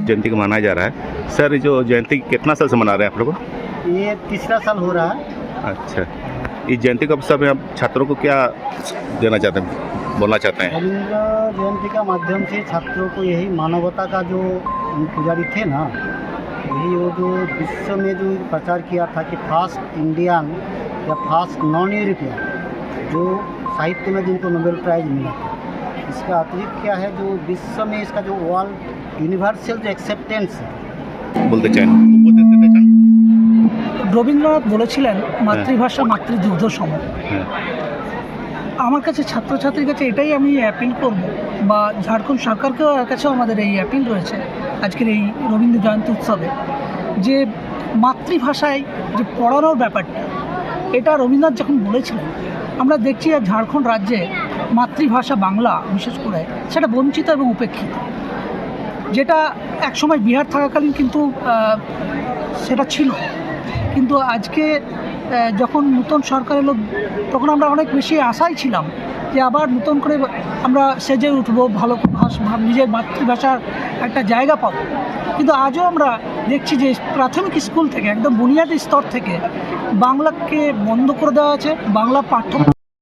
जयंती को मनाया जा रहा है। सर जो जयंती कितना साल से मना रहे हैं आप लोग? ये तीसरा साल हो रहा है। अच्छा, इस जयंती के अवसर में आप छात्रों को क्या देना चाहते हैं, बोलना चाहते हैं? रविंद्र जयंती का माध्यम से छात्रों को यही मानवता का जो पुजारी थे ना, यही वो जो विश्व में जो प्रचार किया था कि फास्ट इंडियन या फास्ट नॉन यूरोपियन, जो साहित्य में जिनको नोबेल प्राइज़ मिला था, इसका अतिरिक्त क्या है जो विश्व में इसका जो वर्ल्ड यूनिवर्सल जो एक्सेप्टेंस है। বলতে চান, উপদেশ দিতে চান? রবীন্দ্রনাথ বলেছিলেন মাতৃভাষা মাতৃদুগ্ধ সম। হ্যাঁ। আমার কাছে ছাত্রছাত্রীর কাছে এটাই আমি অ্যাপিল করব, বা ঝাড়খণ্ড সরকারকেও কাছেও আমাদের এই অ্যাপিল রয়েছে আজকের এই রবীন্দ্র জয়ন্তী উৎসবে, যে মাতৃভাষায় যে পড়ানোর ব্যাপারটা, এটা রবীন্দ্রনাথ যখন বলেছিলেন, আমরা দেখছি আর ঝাড়খণ্ড রাজ্যে মাতৃভাষা বাংলা বিশেষ করে সেটা বঞ্চিত এবং উপেক্ষিত, যেটা একসময় বিহার থাকাকালীন কিন্তু সেটা ছিল। কিন্তু আজকে যখন নতুন সরকার এলো, তখন আমরা অনেক বেশি আশায় ছিলাম যে আবার নতুন করে আমরা সেজে উঠবো, ভালো নিজের মাতৃভাষার একটা জায়গা পাবো। কিন্তু আজও আমরা দেখছি যে প্রাথমিক স্কুল থেকে একদম বুনিয়াদী স্তর থেকে বাংলাকে বন্ধ করে দেওয়া আছে, বাংলা পাঠ্য